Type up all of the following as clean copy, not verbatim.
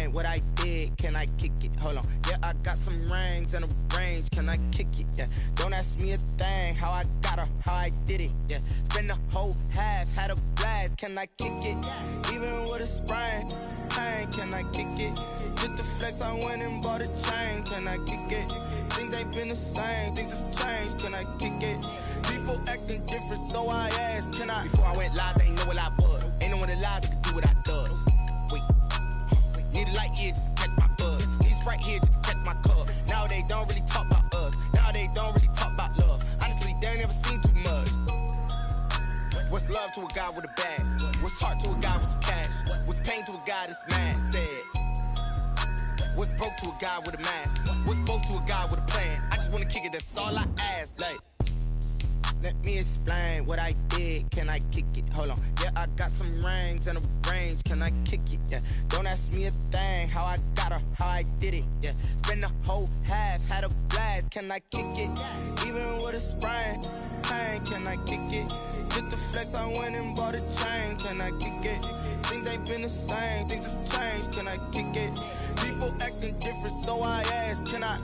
explain what I did? Can I kick it? Hold on. Yeah, I got some rings and a range. Can I kick it? Yeah. Don't ask me a thing. How I got her, how I did it. Yeah. Spend the whole half, had a blast. Can I kick it? Even with a sprain. Hey, can I kick it? Just to flex, I went and bought a chain. Can I kick it? Things ain't been the same. Things have changed. Can I kick it? People acting different, so I asked, can I? Before I went live, they ain't know what I was. Ain't no one alive that could do what I does. Wait. Need a light here just to catch my buzz. Need Sprite here just to catch my cup. Now they don't really talk about us. Now they don't really talk about love. Honestly, they ain't never seen too much. What's love to a guy with a bag? What's heart to a guy with some cash? What's pain to a guy that's mad? Said. What's broke to a guy with a mask? What's both to a guy with a plan? I just wanna kick it, that's all I ask. Like, let me explain what I did. Can I kick it? Hold on. Yeah, I got some rings and a range. Can I kick it? Yeah. Don't ask me a thing. How I got her, how I did it. Yeah. Spend the whole half, had a blast. Can I kick it? Even with a sprain. Hey, can I kick it? Just to flex, I went and bought a chain. Can I kick it? Things ain't been the same. Things have changed. Can I kick it? People acting different, so I asked, can I?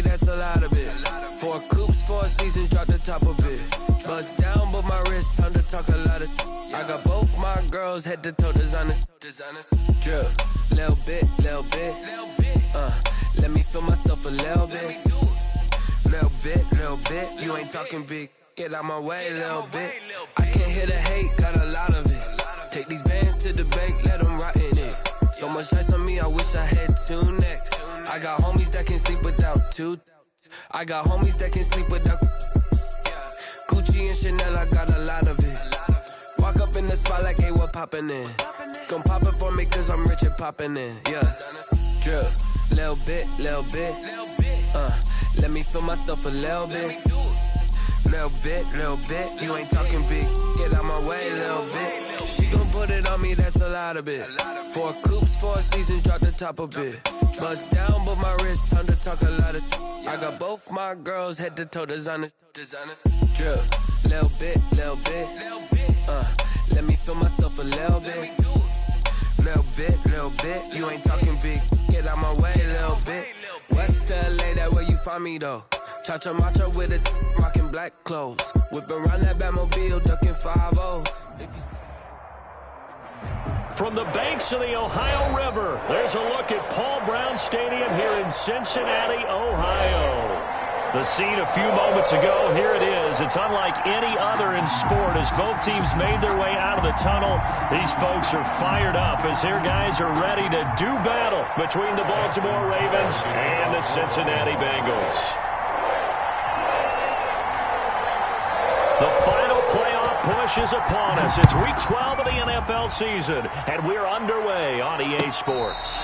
That's a lot of it. 4 coops, 4 seasons, drop the top of it. Bust down, but my wrist, time to talk a lot of. I got both my girls head to toe designer. Drip, little bit. Let me feel myself a little bit. Little bit. You ain't talking big. Get out my way, little bit. I can't hear the hate, got a lot of it. Take these bands to the bank, let them rot in it. So much ice on me, I wish I had 2 necks. I got homies that can sleep without 2. I got homies that can sleep without Gucci and Chanel, I got a lot of it. Walk up in the spot like, hey, what poppin' in? Gon' pop it for me cause I'm rich and poppin' in. Yeah, drip, little bit. Let me feel myself a little bit. Little bit. You ain't talking big. Get out my way, little bit. She gon' put it on me, that's a lot of it. 4 coops, 4 seasons, drop the top of it. Bust down, but my wrist, time to talk a lot of. I got both my girls head to toe designer. Drip, little bit. Let me feel myself a little bit. Little bit. You ain't talking big. Get out my way, little bit. West LA, that where you find me though. Cha-cha matcha with a rockin' black clothes. Whip around that Batmobile, ducking 5-0. From the banks of the Ohio River, there's a look at Paul Brown Stadium here in Cincinnati, Ohio. The scene a few moments ago, here it is. It's unlike any other in sport as both teams made their way out of the tunnel. These folks are fired up as their guys are ready to do battle between the Baltimore Ravens and the Cincinnati Bengals. The final playoff push is upon us. It's Week 12 of the NFL season, and we're underway on EA Sports.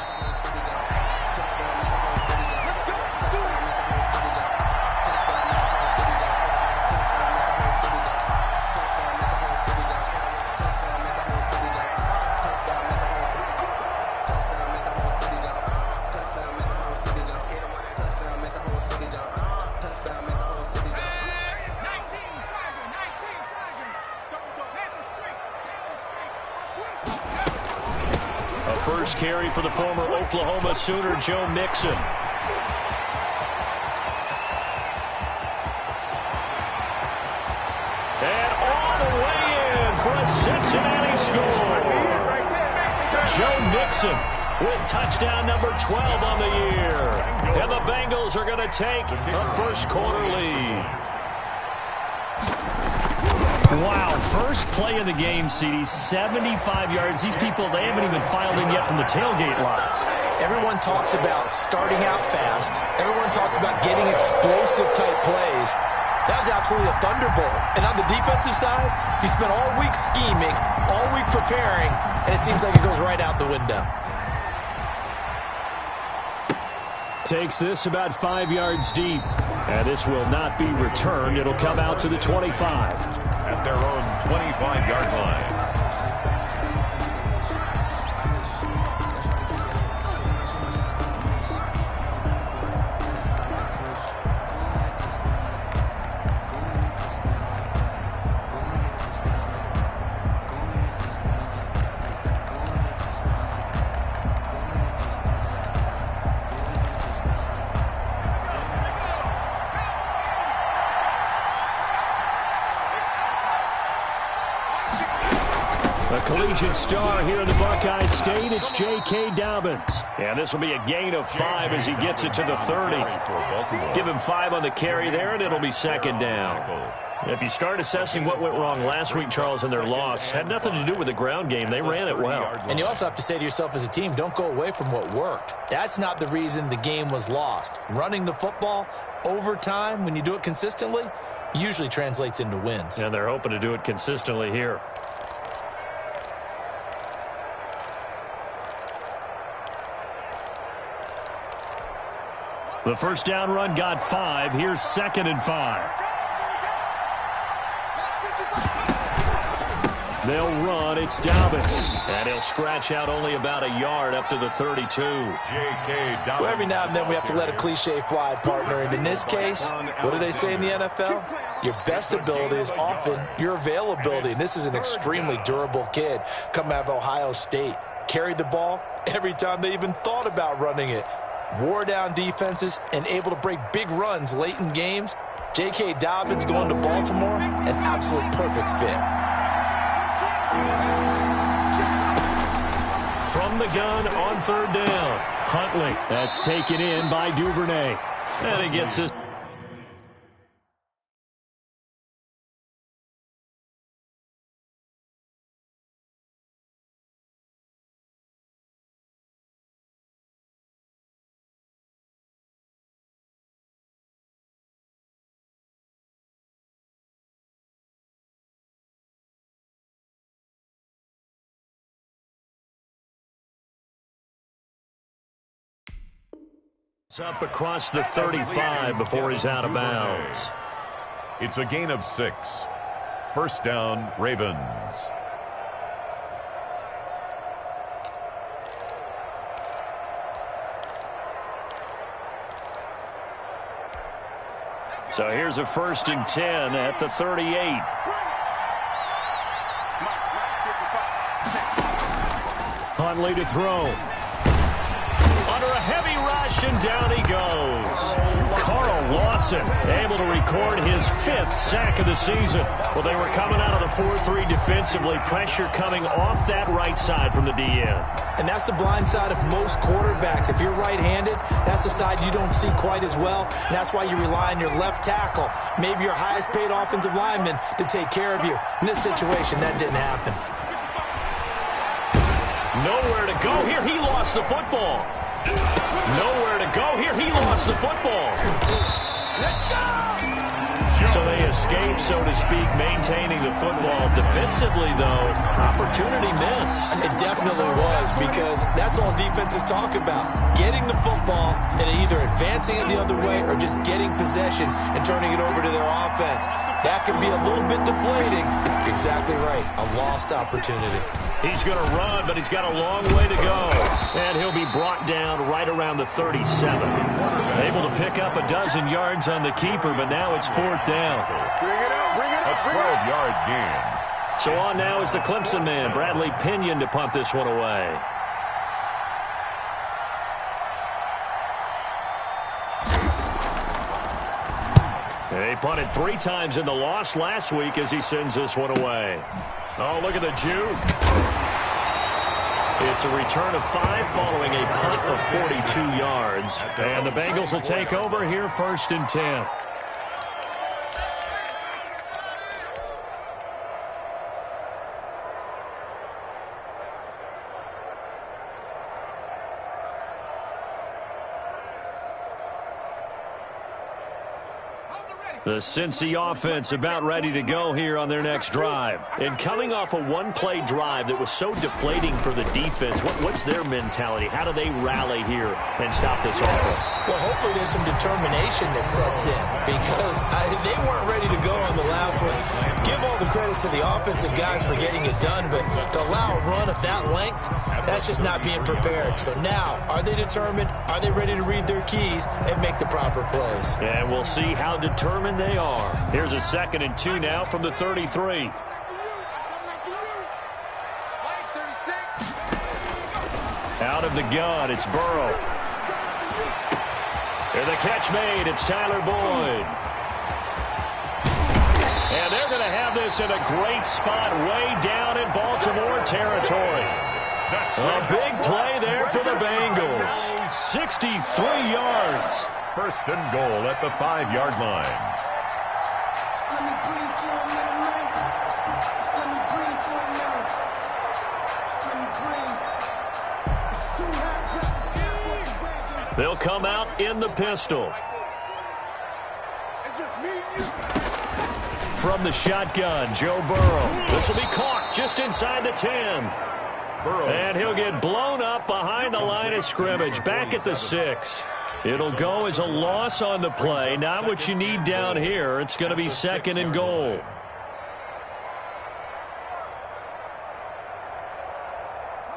First carry for the former Oklahoma Sooner, Joe Mixon. And all the way in for a Cincinnati score. Joe Mixon with touchdown number 12 on the year. And the Bengals are going to take a first quarter lead. Wow, first play of the game, CD, 75 yards. These people, they haven't even filed in yet from the tailgate lines. Everyone talks about starting out fast. Everyone talks about getting explosive-type plays. That was absolutely a thunderbolt. And on the defensive side, you spent all week scheming, all week preparing, and it seems like it goes right out the window. Takes this about 5 yards deep. And this will not be returned. It'll come out to the 25. At their own 25-yard line. Collegiate star here in the Buckeye State, it's J.K. Dobbins. And this will be a gain of 5 as he gets it to the 30. Give him 5 on the carry there, and it'll be second down. If you start assessing what went wrong last week, Charles, in their loss, had nothing to do with the ground game. They ran it well. And you also have to say to yourself as a team, don't go away from what worked. That's not the reason the game was lost. Running the football over time, when you do it consistently, usually translates into wins. And they're hoping to do it consistently here. The first down run got 5. Here's 2nd and 5. They'll run. It's Dobbins. And he'll scratch out only about a yard up to the 32. J.K. Dobbins. Well, every now and then we have to let a cliche fly, partner. And in this case, what do they say in the NFL? Your best ability is often your availability. And this is an extremely durable kid coming out of Ohio State. Carried the ball every time they even thought about running it. Wore down defenses and able to break big runs late in games. J.K. Dobbins going to Baltimore, an absolute perfect fit. From the gun on 3rd down, Huntley. That's taken in by Duvernay. And he gets his. Up across the 35 before he's out of bounds. It's a gain of 6. First down, Ravens. So here's a 1st and 10 at the 38. Huntley to throw. Under a heavy rush, and down he goes. Carl Lawson able to record his 5th sack of the season. Well, they were coming out of the 4-3 defensively. Pressure coming off that right side from the DN. And that's the blind side of most quarterbacks. If you're right-handed, that's the side you don't see quite as well. And that's why you rely on your left tackle, maybe your highest-paid offensive lineman, to take care of you. In this situation, that didn't happen. Nowhere to go here. He lost the football. Nowhere to go here. He lost the football. So they escape, so to speak, maintaining the football. Defensively, though, opportunity miss. It definitely was, because that's all defenses talk about. Getting the football and either advancing it the other way or just getting possession and turning it over to their offense. That can be a little bit deflating. Exactly right. A lost opportunity. He's going to run, but he's got a long way to go. And he'll be brought down right around the 37. Able to pick up a dozen yards on the keeper, but now it's 4th down. A 12-yard gain. So on now is the Clemson man, Bradley Pinion, to punt this one away. They punted 3 times in the loss last week as he sends this one away. Oh, look at the juke. It's a return of 5 following a punt of 42 yards. And the Bengals will take over here, 1st and 10. The Cincy offense about ready to go here on their next drive. And coming off a one-play drive that was so deflating for the defense, what's their mentality? How do they rally here and stop this offense? Well, hopefully there's some determination that sets in because they weren't ready to go on the last one. Give all the credit to the offensive guys for getting it done, but to allow a run of that length, that's just not being prepared. So now, are they determined? Are they ready to read their keys and make the proper plays? And we'll see how determined they are. Here's a 2nd and 2 now from the 33. Out of the gun, it's Burrow. Here's the catch made. It's Tyler Boyd. And they're going to have this in a great spot way down in Baltimore territory. A big play there for the Bengals. 63 yards. 1st and goal at the 5-yard line. They'll come out in the pistol. From the shotgun, Joe Burrow. This will be caught just inside the 10. And he'll get blown up behind the line of scrimmage, back at the 6. It'll go as a loss on the play. Not what you need down here. It's going to be 2nd and goal.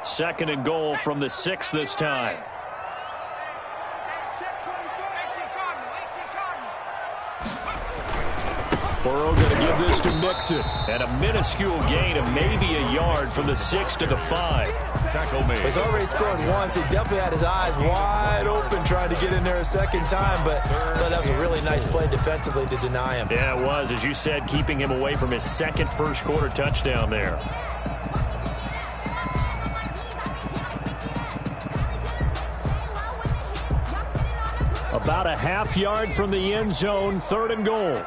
Second and goal from the 6 this time. Burrow going to give this to Mixon. And a minuscule gain of maybe a yard from the 6 to the 5. Tackle made. He's already scored once. He definitely had his eyes wide open trying to get in there a second time, but I thought that was a really nice play defensively to deny him. Yeah, it was. As you said, keeping him away from his second first-quarter touchdown there. About a half yard from the end zone, 3rd and goal.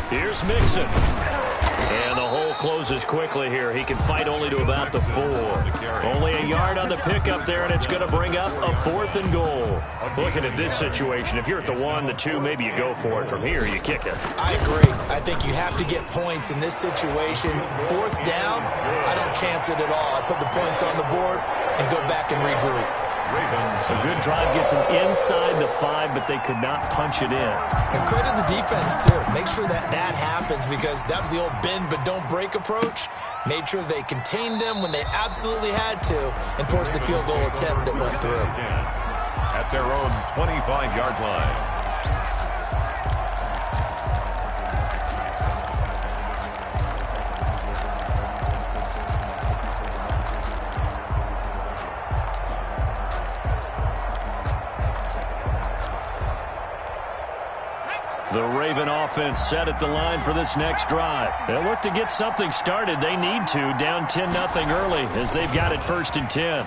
Here's Mixon. And the hole closes quickly here. He can fight only to about the 4. Only a yard on the pickup there, and it's going to bring up a 4th and goal. Looking at this situation, if you're at the 1, the 2, maybe you go for it. From here, you kick it. I agree. I think you have to get points in this situation. 4th down, I don't chance it at all. I put the points on the board and go back and regroup. A good drive gets them inside the 5, but they could not punch it in. And credit the defense, too. Make sure that happens because that was the old bend but don't break approach. Made sure they contained them when they absolutely had to and forced the field goal attempt that went through. At their own 25-yard line. The Raven offense set at the line for this next drive. They'll look to get something started. They need to, down 10-0 early as they've got it 1st and 10.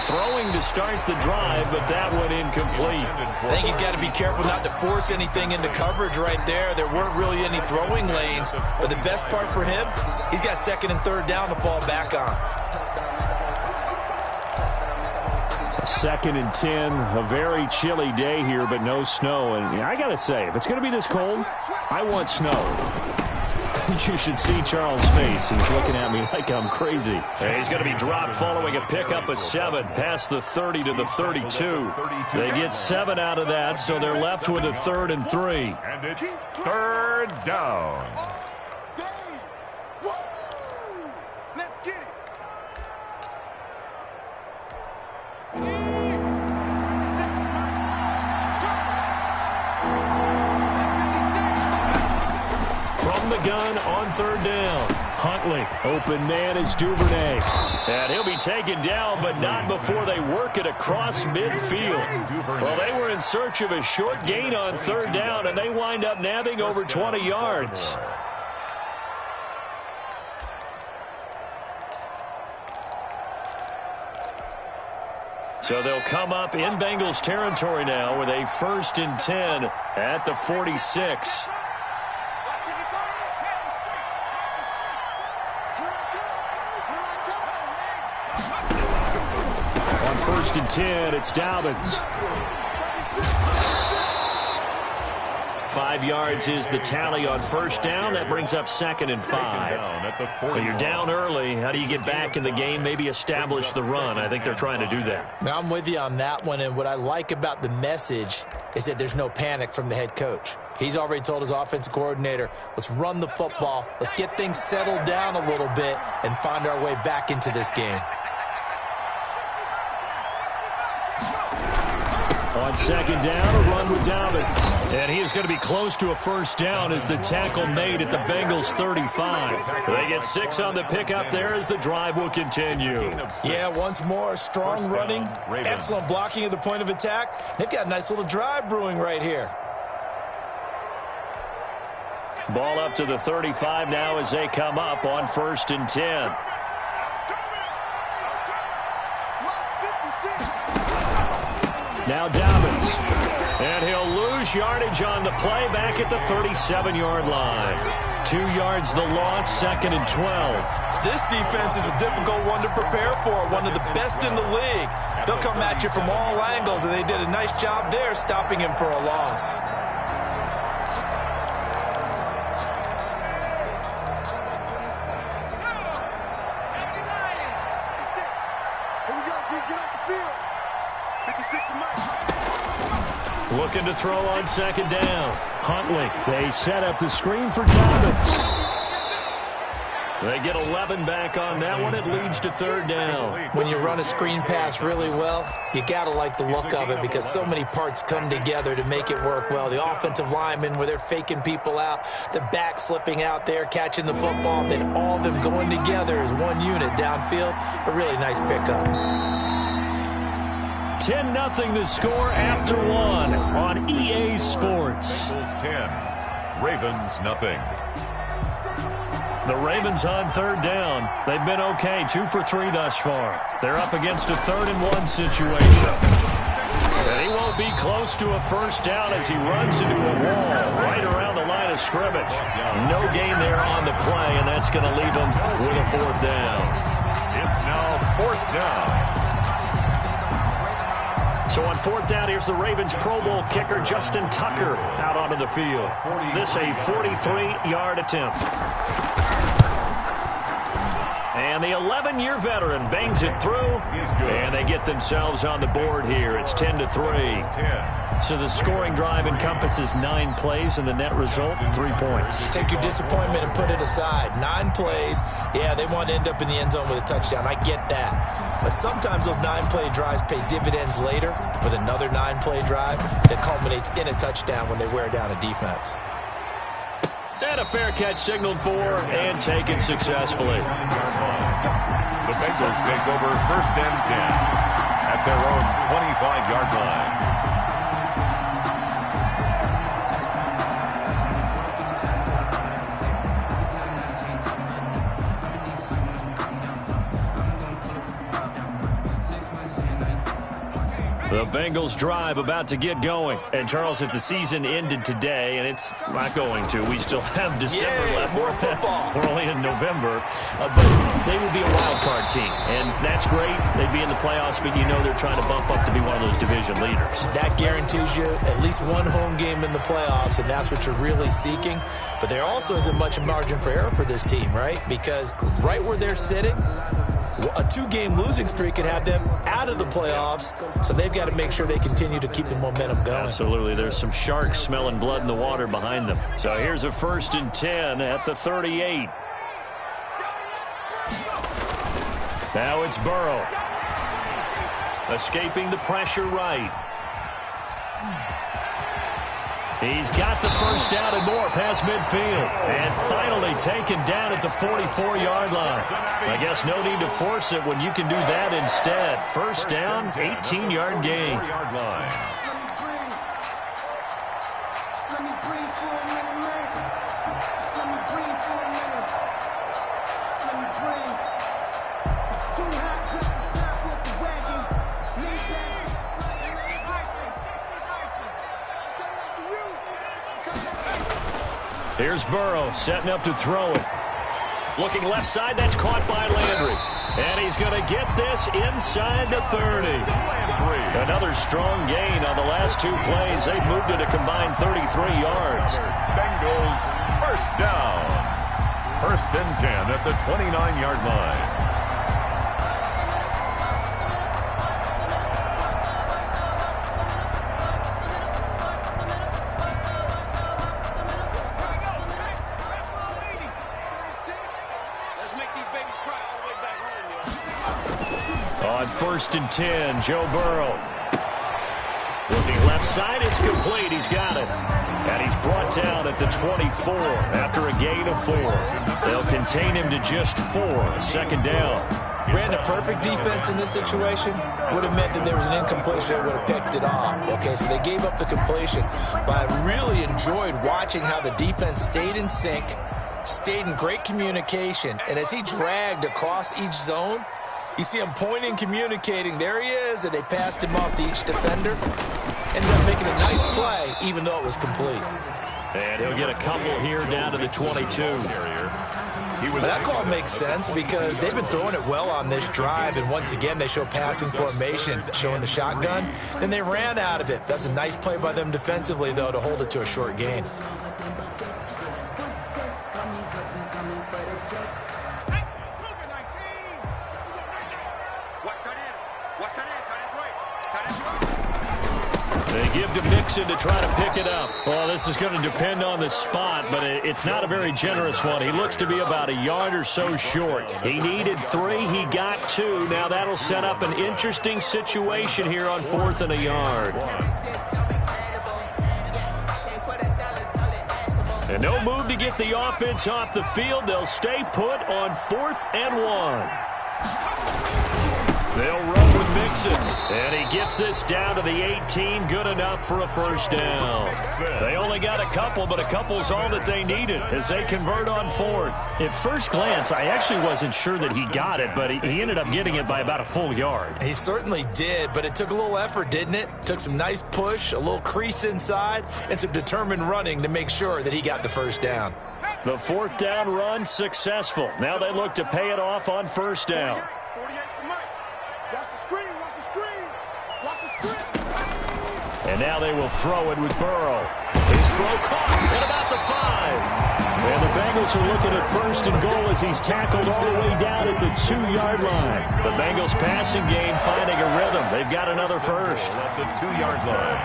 Throwing to start the drive, but that one incomplete. I think he's got to be careful not to force anything into coverage right there. There weren't really any throwing lanes, but the best part for him, he's got 2nd and 3rd down to fall back on. 2nd and 10, a very chilly day here, but no snow. And I got to say, if it's going to be this cold, I want snow. You should see Charles' face. He's looking at me like I'm crazy. And he's going to be dropped following a pickup of 7 past the 30 to the 32. They get 7 out of that, so they're left with a 3rd and 3. And it's 3rd down. Let's get it. From the gun on 3rd down. Huntley, open man is Duvernay. And he'll be taken down, but not before they work it across midfield. Well, they were in search of a short gain on 3rd down, and they wind up nabbing over 20 yards. So they'll come up in Bengals territory now with a 1st and 10 at the 46. On 1st and 10, it's Dobbins. 5 yards is the tally on first down. That brings up 2nd and 5. Well, you're down early. How do you get back in the game, maybe establish the run? I think they're trying to do that. Now, I'm with you on that one, and what I like about the message is that there's no panic from the head coach. He's already told his offensive coordinator, let's run the football, let's get things settled down a little bit and find our way back into this game. On 2nd down, a run with Dobbins. And he is going to be close to a first down as the tackle made at the Bengals 35. They get 6 on the pickup there as the drive will continue. Yeah, once more, strong running, excellent blocking at the point of attack. They've got a nice little drive brewing right here. Ball up to the 35 now as they come up on 1st and 10. Now Dobbins. And he'll lose yardage on the play back at the 37-yard line. 2 yards the loss, 2nd and 12. This defense is a difficult one to prepare for, one of the best in the league. They'll come at you from all angles, and they did a nice job there stopping him for a loss. Looking to throw on 2nd down. Huntley. They set up the screen for Dobbins. They get 11 back on that one. It leads to 3rd down. When you run a screen pass really well, you got to like the look of it because so many parts come together to make it work well. The offensive linemen where they're faking people out, the back slipping out there, catching the football, then all of them going together as one unit downfield. A really nice pickup. 10-0 the score after 1 on EA Sports. Bengals 10, Ravens nothing. The Ravens on 3rd down. They've been okay, 2 for 3 thus far. They're up against a 3rd and 1 situation. And he won't be close to a first down as he runs into a wall right around the line of scrimmage. No gain there on the play, and that's going to leave him with a 4th down. It's now 4th down. So on 4th down, here's the Ravens Pro Bowl kicker Justin Tucker out onto the field. This a 43-yard attempt. And the 11-year veteran bangs it through, and they get themselves on the board here. It's 10-3. So the scoring drive encompasses 9 plays, and the net result, 3 points. Take your disappointment and put it aside. 9 plays. Yeah, they want to end up in the end zone with a touchdown. I get that. But sometimes those 9-play drives pay dividends later with another 9-play drive that culminates in a touchdown when they wear down a defense. And a fair catch signaled for and taken successfully. The Bengals take over 1st and 10 at their own 25-yard line. The Bengals drive about to get going. And, Charles, if the season ended today, and it's not going to, we still have December left. More football. We're only in November. But they would be a wild card team. And that's great. They'd be in the playoffs, but you know they're trying to bump up to be one of those division leaders. That guarantees you at least one home game in the playoffs, and that's what you're really seeking. But there also isn't much margin for error for this team, right? Because right where they're sitting, a 2-game losing streak could have them out of the playoffs, so they've got to make sure they continue to keep the momentum going. Absolutely. There's some sharks smelling blood in the water behind them. So here's a 1st and 10 at the 38. Now it's Burrow. Escaping the pressure right. He's got the first down and more past midfield. And finally taken down at the 44-yard line. I guess no need to force it when you can do that instead. First down, 18-yard gain. Here's Burrow setting up to throw it. Looking left side, that's caught by Landry. And he's going to get this inside the 30. Another strong gain on the last two plays. They've moved it a combined 33 yards. Bengals first down. 1st and 10 at the 29-yard line. On 1st and 10, Joe Burrow. Looking left side, it's complete. He's got it. And he's brought down at the 24 after a gain of 4. They'll contain him to just 4. 2nd down. Ran a perfect defense in this situation. Would have meant that there was an incompletion that would have picked it off. Okay, so they gave up the completion. But I really enjoyed watching how the defense stayed in sync, stayed in great communication. And as he dragged across each zone, you see him pointing, communicating. There he is, and they passed him off to each defender. Ended up making a nice play, even though it was complete. And he'll get a couple here down to the 22. But that call makes sense because they've been throwing it well on this drive, and once again they show passing formation, showing the shotgun. Then they ran out of it. That's a nice play by them defensively, though, to hold it to a short gain. They give to Mixon to try to pick it up. Well, this is going to depend on the spot, but it's not a very generous one. He looks to be about a yard or so short. He needed 3. He got 2. Now that'll set up an interesting situation here on 4th and a yard. And no move to get the offense off the field. They'll stay put on 4th and 1. They'll run with Mixon, and he gets this down to the 18, good enough for a 1st down. They only got a couple, but a couple's all that they needed as they convert on 4th. At first glance, I actually wasn't sure that he got it, but he ended up getting it by about a full yard. He certainly did, but it took a little effort, didn't it? Took some nice push, a little crease inside, and some determined running to make sure that he got the 1st down. The 4th down run successful. Now they look to pay it off on 1st down. And now they will throw it with Burrow. His throw caught at about the 5. And the Bengals are looking at 1st and goal as he's tackled all the way down at the 2-yard line. The Bengals passing game finding a rhythm. They've got another 1st. At the 2-yard line.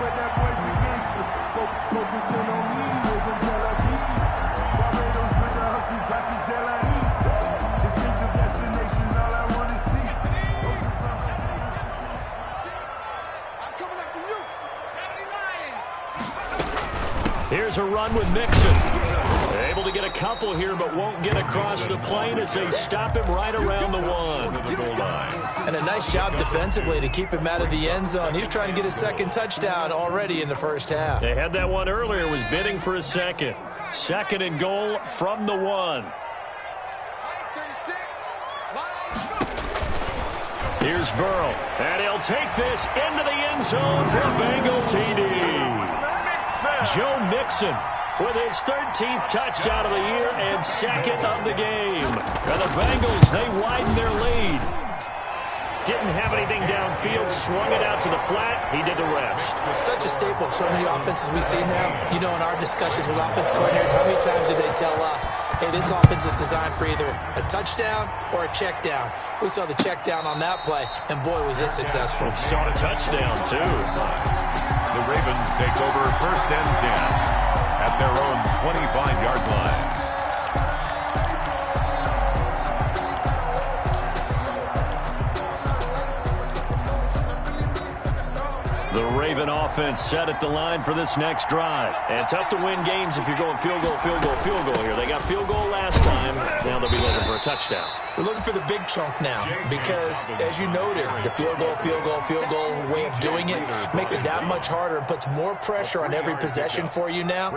Here's a run with Mixon. They're able to get a couple here, but won't get across the plane as they stop him right around the 1. And a nice job defensively to keep him out of the end zone. He was trying to get his 2nd touchdown already in the 1st half. They had that one earlier, was bidding for a 2nd. 2nd and goal from the 1. Here's Burrow, and he'll take this into the end zone for Bengal TD. Joe Mixon with his 13th touchdown of the year and 2nd of the game. And the Bengals, they widen their lead. Didn't have anything downfield, swung it out to the flat. He did the rest. Such a staple of so many offenses we see now. You know, in our discussions with offense coordinators, how many times do they tell us, hey, this offense is designed for either a touchdown or a check down. We saw the check down on that play, and boy, was it successful. Saw a touchdown, too. The Ravens take over 1st and 10 at their own 25-yard line. The Raven offense set at the line for this next drive. And tough to win games if you're going field goal, field goal, field goal here. They got field goal last time. Now they'll be looking for a touchdown. They're looking for the big chunk now because, as you noted, the field goal, field goal, field goal way of doing it makes it that much harder and puts more pressure on every possession for you now.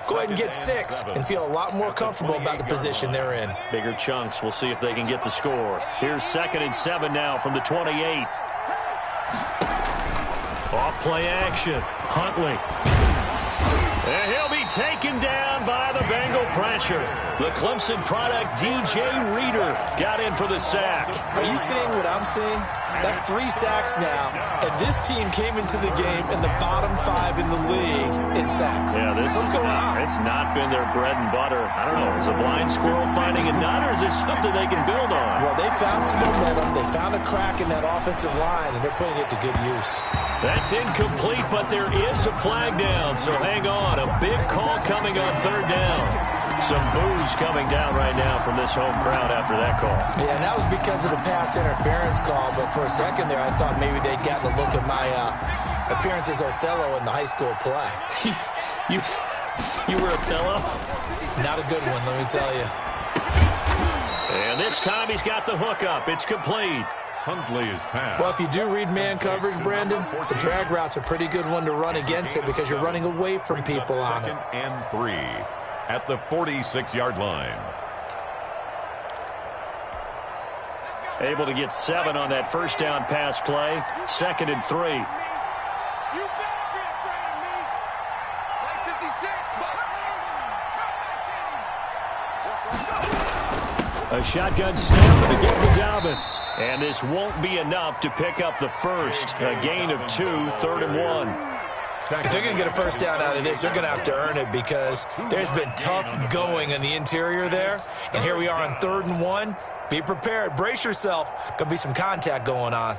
Go ahead and get 6 and feel a lot more comfortable about the position they're in. Bigger chunks. We'll see if they can get the score. Here's 2nd and 7 now from the 28. Off play action. Huntley. And he'll be taken down by the Bengal pressure. The Clemson product, DJ Reader, got in for the sack. Are you seeing what I'm seeing? That's 3 sacks now, and this team came into the game in the bottom 5 in the league in sacks. Yeah, what's going on? It's not been their bread and butter. I don't know, is a blind squirrel finding a nut, or is this something they can build on? Well, they found some momentum. They found a crack in that offensive line, and they're putting it to good use. That's incomplete, but there is a flag down, so hang on. A big call coming on 3rd down. Some boos coming down right now from this home crowd after that call. Yeah, and that was because of the pass interference call, but for a second there, I thought maybe they'd gotten a look at my appearance as Othello in the high school play. You were Othello? Not a good one, let me tell you. And this time he's got the hook up. It's complete. Huntley is passed. Well, if you do read man coverage, Brandon, the drag route's a pretty good one to run against it because you're running away from people on it. 2nd and 3 at the 46-yard line. Able to get 7 on that first down pass play. 2nd and 3. A shotgun snap to get to Dobbins. And this won't be enough to pick up the first. A gain of 2, 3rd and 1. If they're going to get a first down out of this, they're going to have to earn it because there's been tough going in the interior there. And here we are on 3rd and 1. Be prepared. Brace yourself. Going to be some contact going on.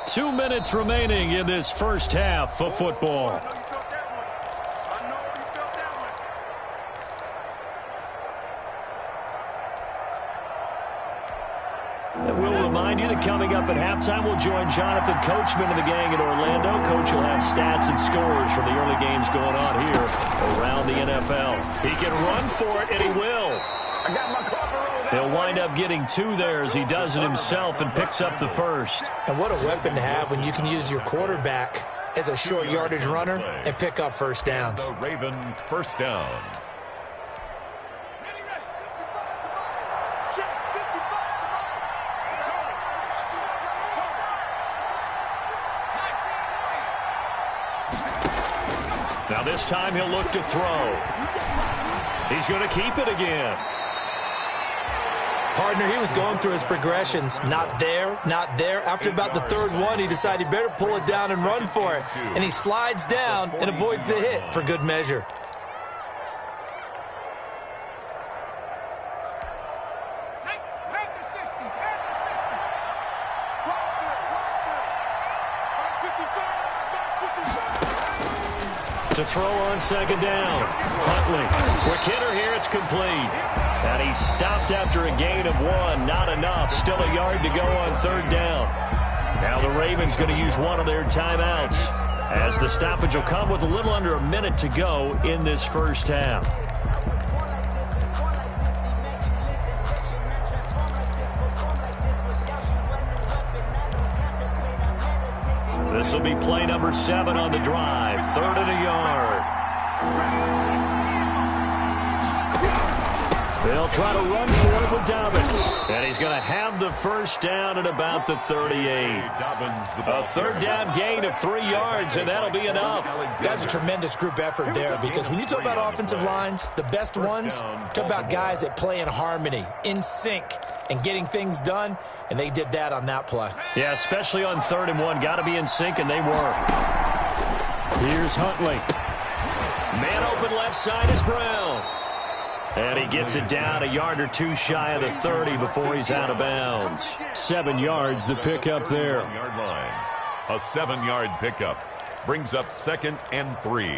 2 minutes remaining in this first half of football. We'll remind you that coming up at halftime, we'll join Jonathan Coachman and the gang in Orlando. Coach will have stats and scores from the early games going on here around the NFL. He can run for it, and he will. He'll wind up getting 2 there as he does it himself and picks up the first. And what a weapon to have when you can use your quarterback as a short yardage runner and pick up first downs. The Raven first down. Now this time he'll look to throw. He's going to keep it again. Partner, he was going through his progressions. Not there, not there. After about the 3rd one, he decided he better pull it down and run for it. And he slides down and avoids the hit for good measure. To throw on 2nd down. Huntley. Quick hitter here. It's complete. And he stopped after a gain of 1. Not enough. Still a yard to go on 3rd down. Now the Ravens going to use one of their timeouts as the stoppage will come with a little under a minute to go in this first half. This will be play number 7 on the drive. 3rd and a yard. They'll try to run for it with Dobbins. And he's going to have the first down at about the 38. A 3rd down gain of 3 yards, and that'll be enough. That's a tremendous group effort there because when you talk about offensive lines, the best ones, talk about guys that play in harmony, in sync, and getting things done, and they did that on that play. Yeah, especially on 3rd and 1. Got to be in sync, and they were. Here's Huntley. Man open left side is Brown. And he gets it down a yard or 2 shy of the 30 before he's out of bounds. 7 yards, the pickup there. A 7-yard pickup brings up 2nd and 3.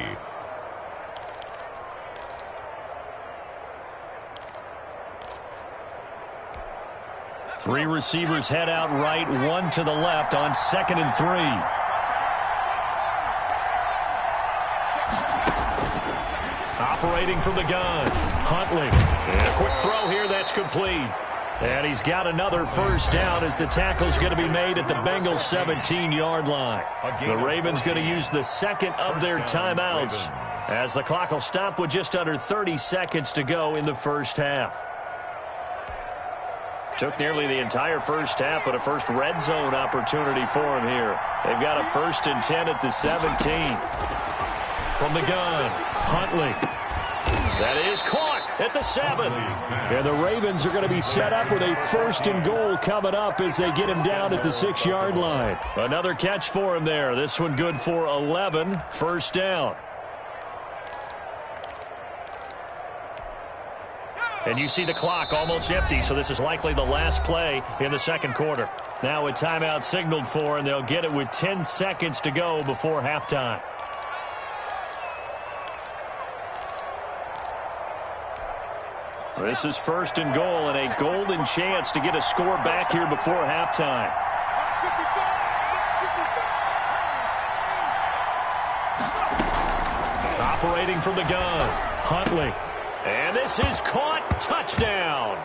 Three receivers head out right, 1 to the left on 2nd and 3. Operating from the gun, Huntley. And a quick throw here, that's complete. And he's got another first down as the tackle's going to be made at the Bengals 17-yard line. The Ravens going to use the 2nd of their timeouts as the clock will stop with just under 30 seconds to go in the first half. Took nearly the entire first half, but a first red zone opportunity for him here. They've got a 1st and 10 at the 17. From the gun, Huntley. That is caught. at the 7. And the Ravens are going to be set up with a 1st and goal coming up as they get him down at the 6-yard line. Another catch for him there. This one good for 11. 1st down. And you see the clock almost empty, so this is likely the last play in the 2nd quarter. Now a timeout signaled for, and they'll get it with 10 seconds to go before halftime. This is 1st and goal and a golden chance to get a score back here before halftime. Operating from the gun, Huntley. And this is caught. Touchdown.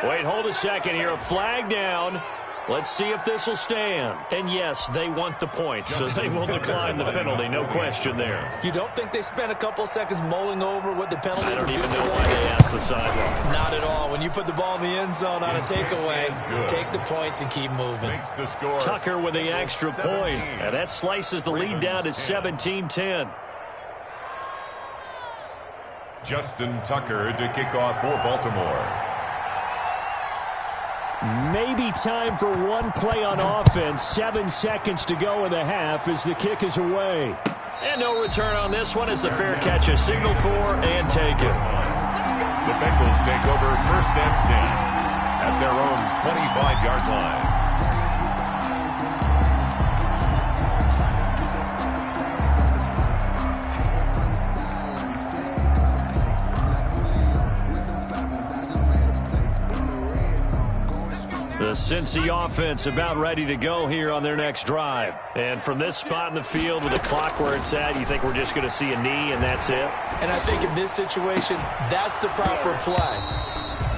Wait, hold a second here. A flag down. Let's see if this will stand. And yes, they want the points, so they will decline the penalty. No question there. You don't think they spent a couple seconds mulling over what the penalty I would don't do? even know why they asked the sideline. Not at all. When you put the ball in the end zone on a takeaway, take the points and keep moving. Tucker with the extra point. And that slices the lead down to 17-10. Justin Tucker to kick off for Baltimore. Maybe time for one play on offense. 7 seconds to go in the half as the kick is away. And no return on this one as the fair catch is signaled for and taken. The Bengals take over 1st and 10 at their own 25-yard line. The Cincy offense about ready to go here on their next drive. And from this spot in the field with the clock where it's at, you think we're just going to see a knee and that's it? And I think in this situation, that's the proper play.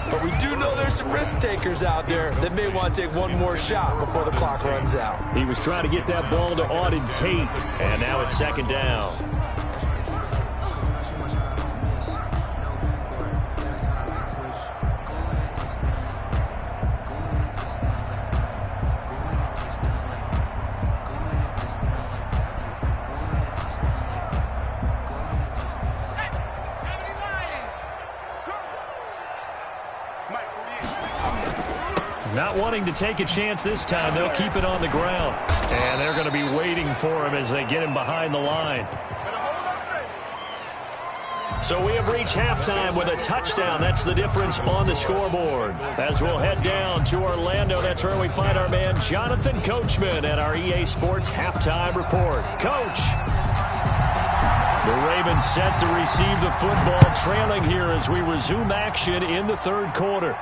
But we do know there's some risk takers out there that may want to take one more shot before the clock runs out. He was trying to get that ball to Auden Tate. And now it's 2nd down. Not wanting to take a chance this time, they'll keep it on the ground. And they're going to be waiting for him as they get him behind the line. So we have reached halftime with a touchdown. That's the difference on the scoreboard. As we'll head down to Orlando, that's where we find our man Jonathan Coachman at our EA Sports Halftime Report. Coach. The Ravens set to receive the football, trailing here as we resume action in the 3rd quarter.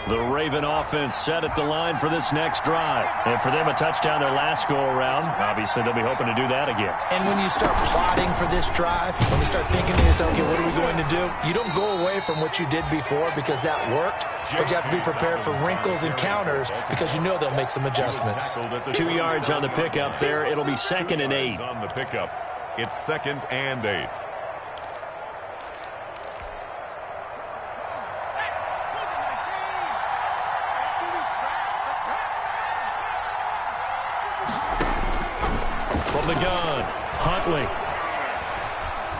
The Raven offense set at the line for this next drive. And for them, a touchdown their last go-around. Obviously, they'll be hoping to do that again. And when you start plotting for this drive, when you start thinking to yourself, okay, what are we going to do? You don't go away from what you did before because that worked, but you have to be prepared for wrinkles and counters because you know they'll make some adjustments. 2 yards on the pickup there. It'll be 2nd and 8. On the pickup, it's 2nd and 8. From the gun, Huntley.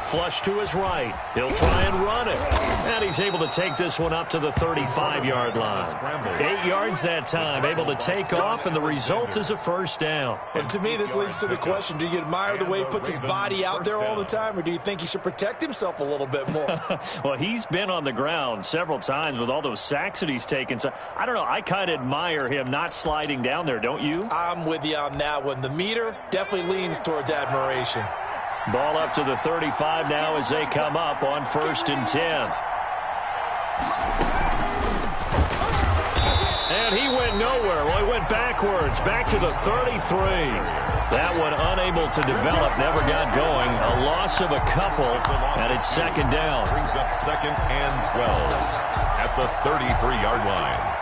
Flush to his right. He'll try and run it. And he's able to take this one up to the 35-yard line. 8 yards that time, able to take off, and the result is a 1st down. And to me, this leads to the question, do you admire the way he puts his body out there all the time, or do you think he should protect himself a little bit more? Well, he's been on the ground several times with all those sacks that he's taken. So I don't know. I kind of admire him not sliding down there, don't you? I'm with you on that one. The meter definitely leans towards admiration. Ball up to the 35 now as they come up on 1st and 10. And he went nowhere. Well, he went backwards, back to the 33. That one unable to develop, never got going. A loss of a couple, and it's 2nd down. Brings up 2nd and 12 at the 33-yard line.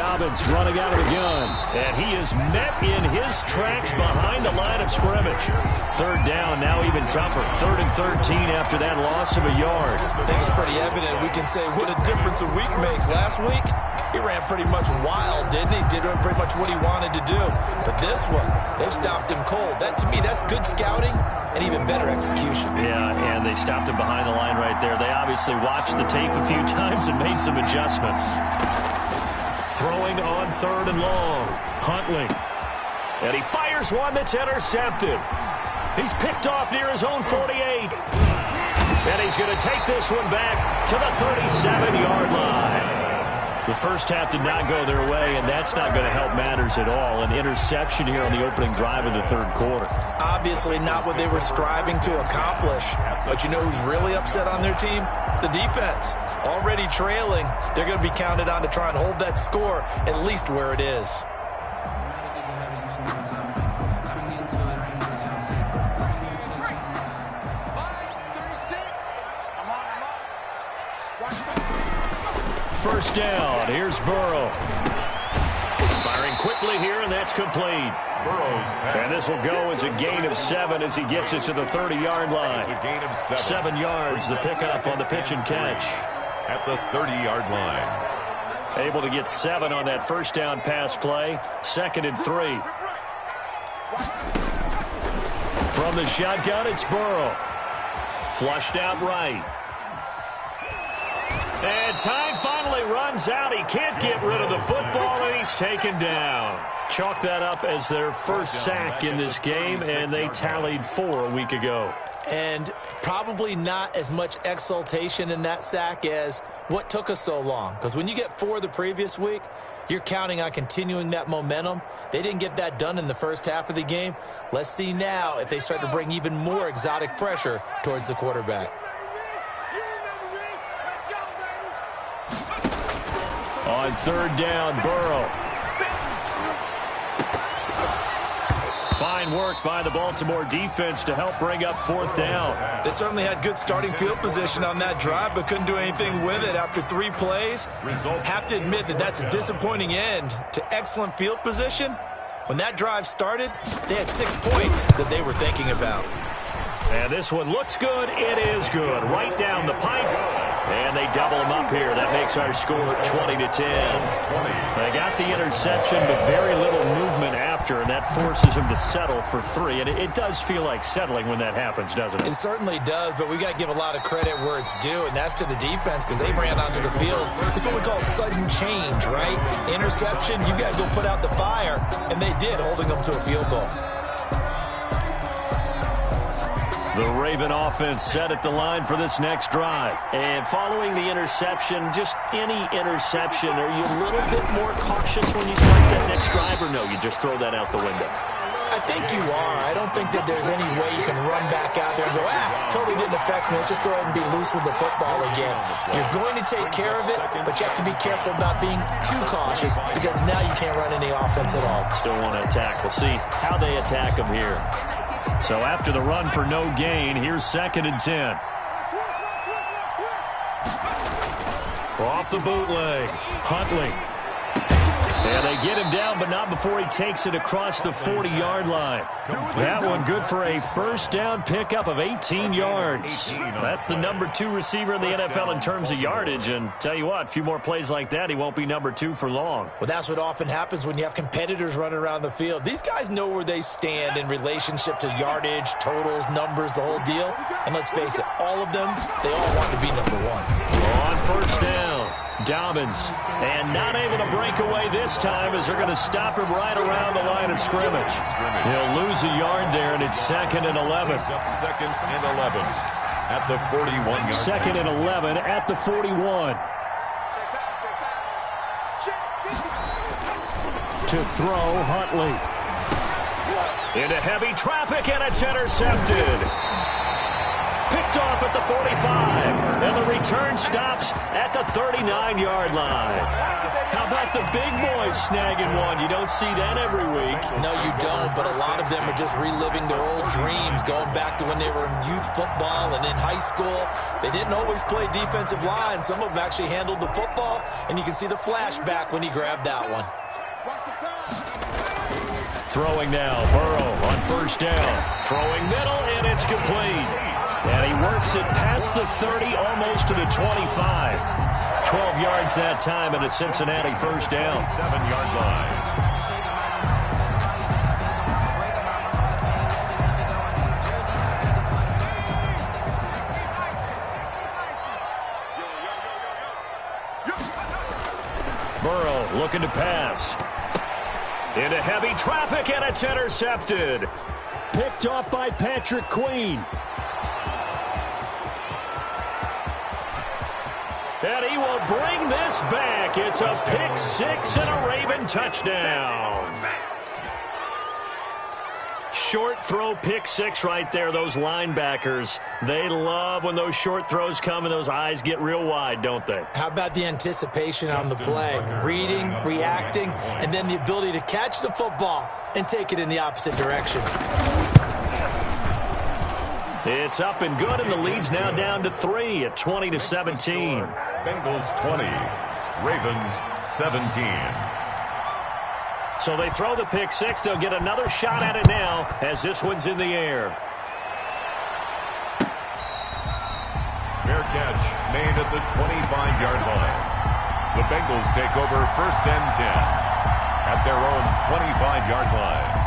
Dobbins running out of the gun. And he is met in his tracks behind the line of scrimmage. Third down, now even tougher. 3rd and 13 after that loss of a yard. I think it's pretty evident. We can say what a difference a week makes. Last week, he ran pretty much wild, didn't he? Did pretty much what he wanted to do. But this one, they've stopped him cold. That, to me, that's good scouting and even better execution. Yeah, and they stopped him behind the line right there. They obviously watched the tape a few times and made some adjustments. Throwing on 3rd and long. Huntley. And he fires one that's intercepted. He's picked off near his own 48. And he's going to take this one back to the 37-yard line. The first half did not go their way, and that's not going to help matters at all. An interception here on the opening drive of the 3rd quarter. Obviously not what they were striving to accomplish. But you know who's really upset on their team? The defense. Already trailing. They're going to be counted on to try and hold that score at least where it is. First down. Here's Burrow. Firing quickly here, and that's complete. And this will go as a gain of 7 as he gets it to the 30-yard line. It's a gain of 7. 7 yards, the pickup on the pitch and catch. At the 30-yard line. Able to get 7 on that first down pass play. 2nd and 3. From the shotgun, it's Burrow. Flushed out right. And time finally runs out. He can't get rid of the football, and he's taken down. Chalk that up as their first sack in this game, and they tallied 4 a week ago. And probably not as much exultation in that sack as what took us so long. Because when you get 4 the previous week, you're counting on continuing that momentum. They didn't get that done in the first half of the game. Let's see now if they start to bring even more exotic pressure towards the quarterback. On 3rd down, Burrow. Fine work by the Baltimore defense to help bring up 4th down. They certainly had good starting field position on that drive, but couldn't do anything with it after 3 plays. Have to admit that that's a disappointing end to excellent field position. When that drive started, they had 6 points that they were thinking about. And this one looks good. It is good. Right down the pipe. And they double him up here. That makes our score 20-10. They got the interception, but very little movement after, and that forces him to settle for 3. And it does feel like settling when that happens, doesn't it? It certainly does, but we got to give a lot of credit where it's due, and that's to the defense because they ran onto the field. It's what we call sudden change, right? Interception, you got to go put out the fire, and they did, holding them to a field goal. The Raven offense set at the line for this next drive. And following the interception, just any interception, are you a little bit more cautious when you start that next drive, or no, you just throw that out the window? I think you are. I don't think that there's any way you can run back out there and go, totally didn't affect me. Let's just go ahead and be loose with the football again. You're going to take care of it, but you have to be careful about being too cautious because now you can't run any offense at all. Still want to attack. We'll see how they attack them here. So after the run for no gain, here's 2nd and 10. Off the bootleg, Huntley. And they get him down, but not before he takes it across the 40-yard line. That one good for a first down pickup of 18 yards. That's the number 2 receiver in the NFL in terms of yardage. And tell you what, a few more plays like that, he won't be number 2 for long. Well, that's what often happens when you have competitors running around the field. These guys know where they stand in relationship to yardage, totals, numbers, the whole deal. And let's face it, all of them, they all want to be number 1. On first down, Dobbins. And not able to break away this time as they're going to stop him right around the line of scrimmage. He'll lose a yard there, and it's 2nd and 11. 2nd and 11 at the 41-yard 2nd and 11 at the 41. To throw, Huntley. Into heavy traffic, and it's intercepted. Picked off at the 45. And the return stops at the 39-yard line. How about the big boys snagging one? You don't see that every week. No, you don't, but a lot of them are just reliving their old dreams, going back to when they were in youth football and in high school. They didn't always play defensive line. Some of them actually handled the football, and you can see the flashback when he grabbed that one. Throwing now, Burrow on first down. Throwing middle, and it's complete. And he works it past the 30, almost to the 25. 12 yards that time, and a Cincinnati first down. 7-yard line. Burrow looking to pass. Into heavy traffic, and it's intercepted. Picked off by Patrick Queen. And he will bring this back. It's a pick six and a Raven touchdown. Short throw pick six right there. Those linebackers, they love when those short throws come and those eyes get real wide, don't they? How about the anticipation on the play? Reading, reacting, and then the ability to catch the football and take it in the opposite direction. It's up and good, and the lead's now down to 3 at 20-17. Bengals 20, Ravens 17. So they throw the pick six. They'll get another shot at it now as this one's in the air. Fair catch made at the 25-yard line. The Bengals take over first and 10 at their own 25-yard line.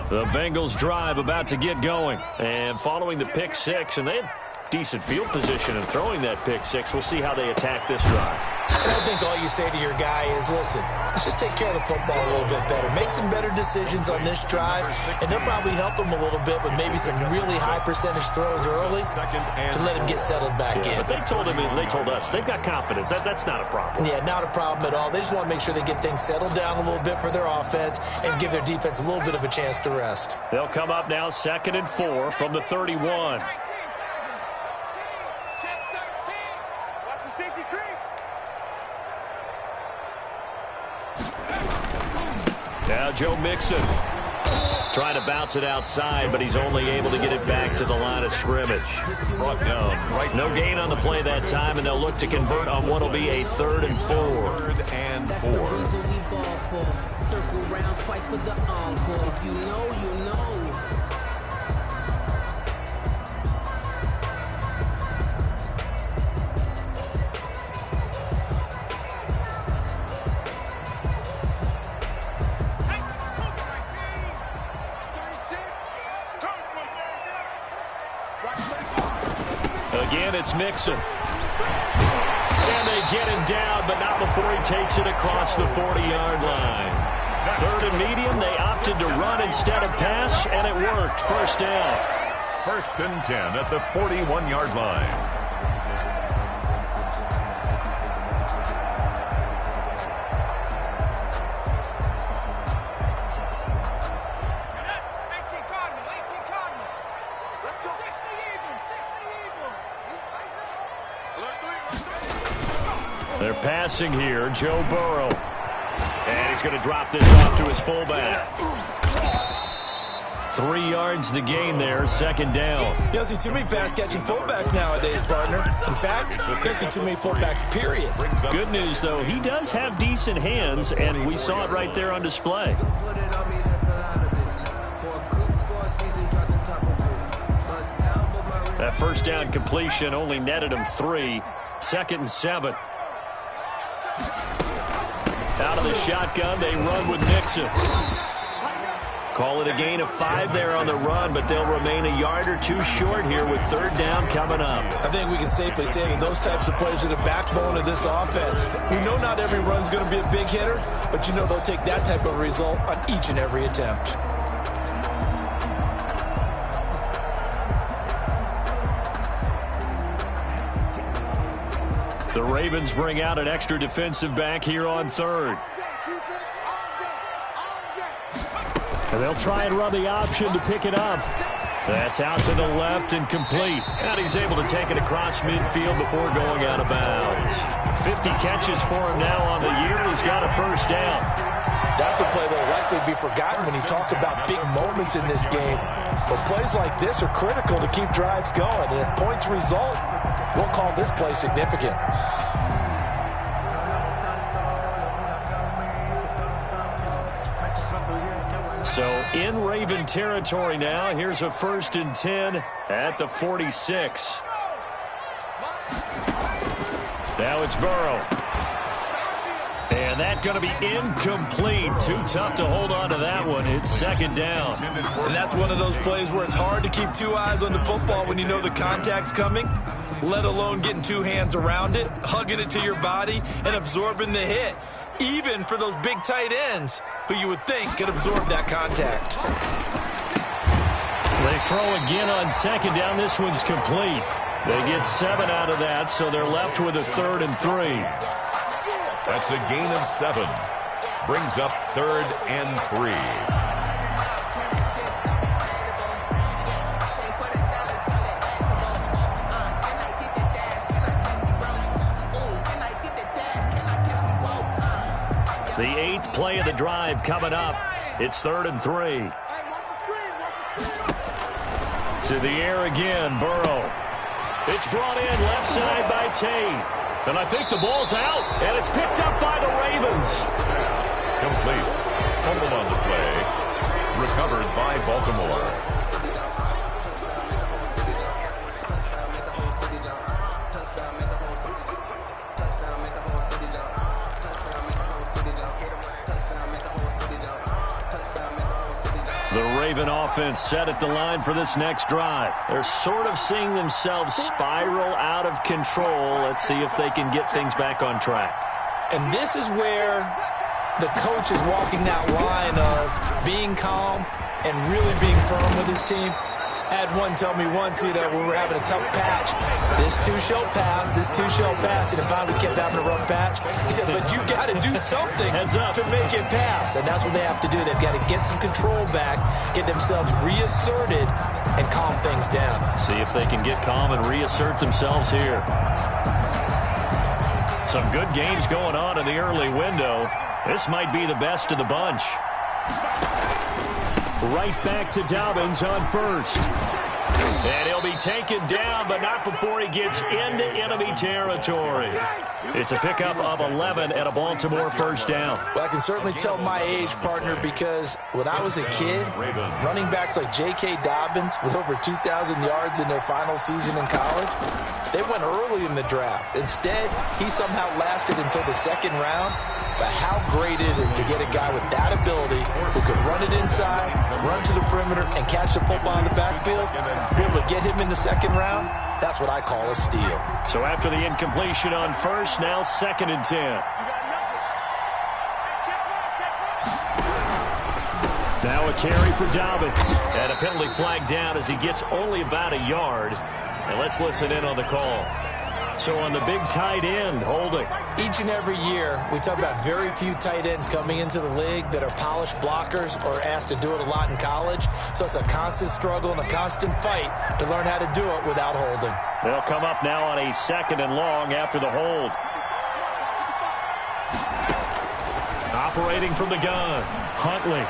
The Bengals drive about to get going. And following the pick six, and they have decent field position in throwing that pick six. We'll see how they attack this drive. And I think all you say to your guy is, listen, let's just take care of the football a little bit better. Make some better decisions on this drive, and they'll probably help him a little bit with maybe some really high percentage throws early to let him get settled back in. But they told him, and they told us, they've got confidence. That's not a problem. Yeah, not a problem at all. They just want to make sure they get things settled down a little bit for their offense and give their defense a little bit of a chance to rest. They'll come up now 2nd and 4 from the 31. Now Joe Mixon trying to bounce it outside, but he's only able to get it back to the line of scrimmage. Brought down right. No gain on the play that time, and they'll look to convert on what will be a 3rd and 4. 3rd and 4. Circle round twice for the encore. If you know, you know. Again, it's Mixon. And they get him down, but not before he takes it across the 40-yard line. 3rd and medium, they opted to run instead of pass, and it worked. First down. 1st and 10 at the 41-yard line. They're passing here, Joe Burrow. And he's going to drop this off to his fullback. 3 yards the gain there, 2nd down. You don't see too many pass-catching fullbacks nowadays, partner. In fact, you don't see too many fullbacks, period. Good news, though, he does have decent hands, and we saw it right there on display. That first down completion only netted him 3. 2nd and 7. Out of the shotgun, they run with Mixon. Call it a gain of 5 there on the run, but they'll remain a yard or 2 short here with 3rd down coming up. I think we can safely say that those types of players are the backbone of this offense. We know not every run's going to be a big hitter, but you know they'll take that type of result on each and every attempt. The Ravens bring out an extra defensive back here on third. And they'll try and run the option to pick it up. That's out to the left and complete. And he's able to take it across midfield before going out of bounds. 50 catches for him now on the year. He's got a first down. That's a play that will likely be forgotten when you talk about big moments in this game. But plays like this are critical to keep drives going. And if points result, we'll call this play significant. So in Raven territory now. Here's a 1st and 10 at the 46. Now it's Burrow. And that's going to be incomplete. Too tough to hold on to that one. It's 2nd down. And that's one of those plays where it's hard to keep 2 eyes on the football when you know the contact's coming, let alone getting 2 hands around it, hugging it to your body, and absorbing the hit. Even for those big tight ends who you would think could absorb that contact. They throw again on 2nd down. This one's complete. They get 7 out of that, so they're left with a 3rd and 3. That's a gain of 7. Brings up 3rd and 3. The 8th play of the drive coming up. It's 3rd and 3. To the air again, Burrow. It's brought in left side by Tate. And I think the ball's out, and it's picked up by the Ravens. Complete. Fumble on the play. Recovered by Baltimore. The Raven offense set at the line for this next drive. They're sort of seeing themselves spiral out of control. Let's see if they can get things back on track. And this is where the coach is walking that line of being calm and really being firm with his team. I had one tell me once, when we were having a tough patch, this too shall pass, this too shall pass, and it finally kept having a rough patch. He said, but you got to do something to make it pass, and that's what they have to do. They've got to get some control back, get themselves reasserted, and calm things down. See if they can get calm and reassert themselves here. Some good games going on in the early window. This might be the best of the bunch. Right back to Dobbins on 1st. And he'll be taken down, but not before he gets into enemy territory. It's a pickup of 11 and a Baltimore 1st down. Well, I can certainly tell my age, partner, because when I was a kid, running backs like J.K. Dobbins with over 2,000 yards in their final season in college, they went early in the draft. Instead, he somehow lasted until the 2nd round. But how great is it to get a guy with that ability who can run it inside, run to the perimeter, and catch the football in the backfield? Be able to get him in the 2nd round? That's what I call a steal. So after the incompletion on 1st, now 2nd and 10. Now a carry for Dobbins. And a penalty flag down as he gets only about a yard. And let's listen in on the call. So on the big tight end, holding. Each and every year, we talk about very few tight ends coming into the league that are polished blockers or asked to do it a lot in college. So it's a constant struggle and a constant fight to learn how to do it without holding. They'll come up now on a 2nd and long after the hold. Operating from the gun, Huntley.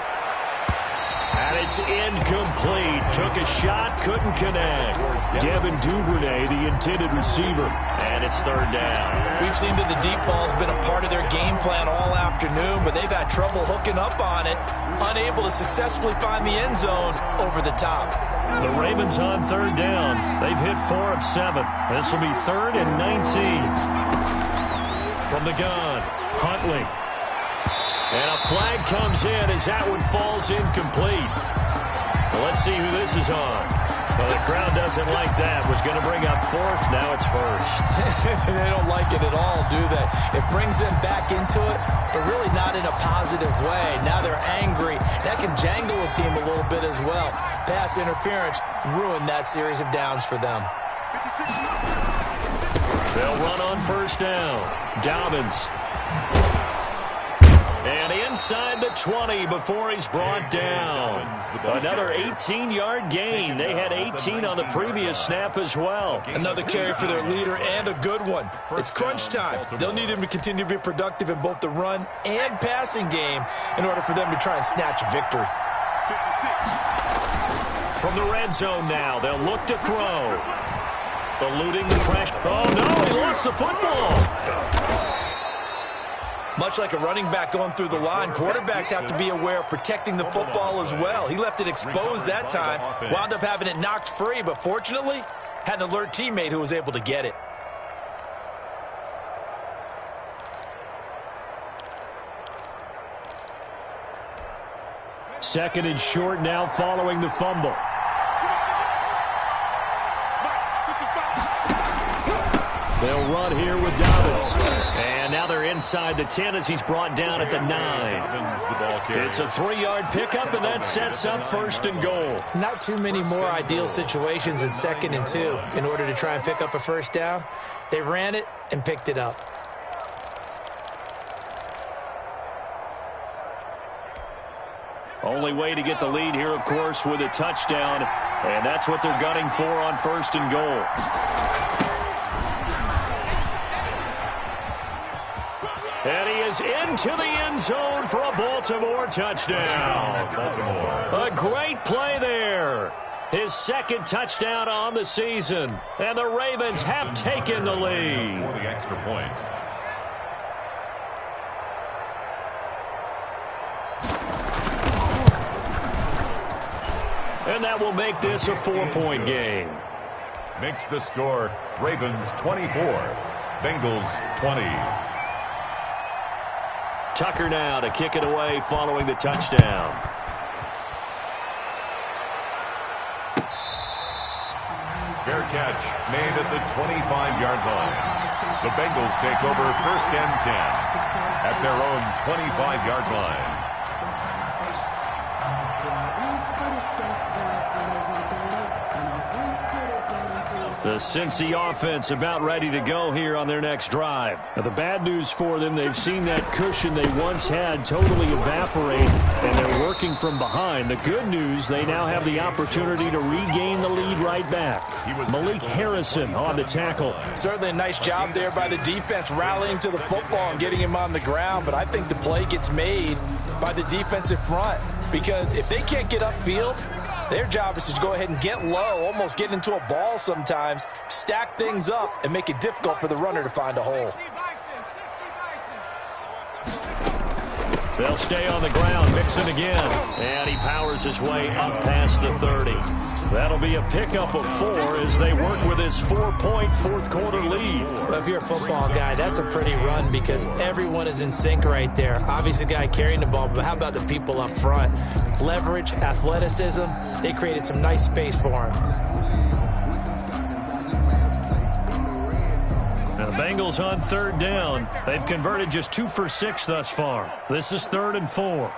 And it's incomplete. Took a shot, couldn't connect. Devin Duvernay, the intended receiver. And it's 3rd down. We've seen that the deep ball has been a part of their game plan all afternoon, but they've had trouble hooking up on it, unable to successfully find the end zone over the top. The Ravens on 3rd down. They've hit 4 of 7. This will be 3rd and 19. From the gun, Huntley. And a flag comes in as that one falls incomplete. Well, let's see who this is on. Well, the crowd doesn't like that. Was going to bring up 4th. Now it's 1st. They don't like it at all, do they? It brings them back into it, but really not in a positive way. Now they're angry. That can jangle a team a little bit as well. Pass interference ruined that series of downs for them. They'll run on first down. Dobbins. And inside the 20 before he's brought down. Another 18-yard gain. They had 18 on the previous snap as well. Another carry for their leader and a good one. It's crunch time. They'll need him to continue to be productive in both the run and passing game in order for them to try and snatch a victory. From the red zone now, they'll look to throw. Eluding the pressure. Oh, no, he lost the football. Much like a running back going through the line, quarterbacks have to be aware of protecting the football as well. He left it exposed that time, wound up having it knocked free, but fortunately, had an alert teammate who was able to get it. Second and short now following the fumble. They'll run here with Dobbins. And now they're inside the 10 as he's brought down at the 9. It's a 3-yard pickup, and that sets up first and goal. Not too many more ideal situations in 2nd and 2 in order to try and pick up a first down. They ran it and picked it up. Only way to get the lead here, of course, with a touchdown. And that's what they're gunning for on first and goal. And he is into the end zone for a Baltimore touchdown. A great play there. His second touchdown on the season. And the Ravens have taken the lead. For the extra point. And that will make this a 4-point game. Makes the score Ravens 24, Bengals 20. Tucker now to kick it away following the touchdown. Fair catch made at the 25-yard line. The Bengals take over first and 10 at their own 25-yard line. The Cincy offense about ready to go here on their next drive. Now, the bad news for them, they've seen that cushion they once had totally evaporate, and they're working from behind. The good news, they now have the opportunity to regain the lead right back. Malik Harrison on the tackle. Certainly a nice job there by the defense rallying to the football and getting him on the ground, but I think the play gets made by the defensive front because if they can't get upfield, their job is to go ahead and get low, almost get into a ball sometimes, stack things up, and make it difficult for the runner to find a hole. They'll stay on the ground, Mixon again, and he powers his way up past the 30. That'll be a pickup of 4 as they work with his 4-point fourth-quarter lead. Well, if you're a football guy, that's a pretty run because everyone is in sync right there. Obviously, the guy carrying the ball, but how about the people up front? Leverage, athleticism, they created some nice space for him. Now the Bengals on third down. They've converted just 2 for 6 thus far. This is 3rd and 4.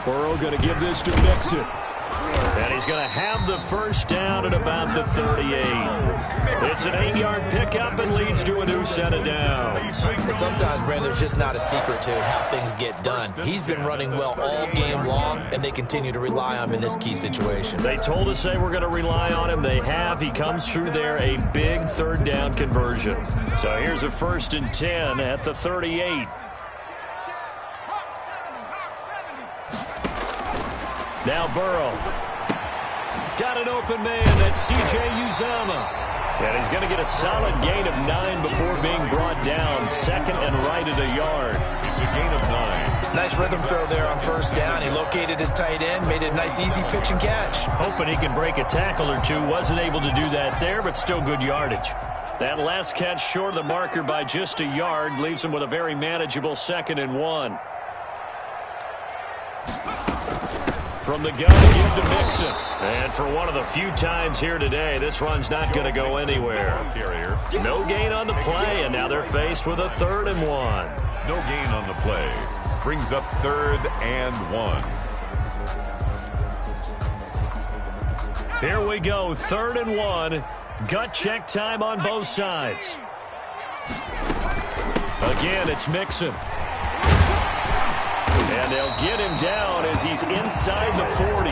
Burrow going to give this to Mixon. And he's going to have the first down at about the 38. It's an 8-yard pickup and leads to a new set of downs. Well, sometimes, Brandon, there's just not a secret to how things get done. He's been running well all game long, and they continue to rely on him in this key situation. They told us they were going to rely on him. They have. He comes through there, a big third down conversion. So here's a 1st and 10 at the 38. Now Burrow. Got an open man. That's C.J. Uzomah. And he's going to get a solid gain of 9 before being brought down. 2nd and right at a yard. It's a gain of 9. Nice rhythm throw there on first down. He located his tight end, made it a nice, easy pitch and catch. Hoping he can break a tackle or two. Wasn't able to do that there, but still good yardage. That last catch short of the marker by just a yard leaves him with a very manageable 2nd and 1. From the gun to give to Mixon. And for one of the few times here today, this run's not going to go anywhere. No gain on the play, and now they're faced with a 3rd and 1. No gain on the play. Brings up 3rd and 1. Here we go, 3rd and 1. Gut check time on both sides. Again, it's Mixon. And they'll get him down as he's inside the 40.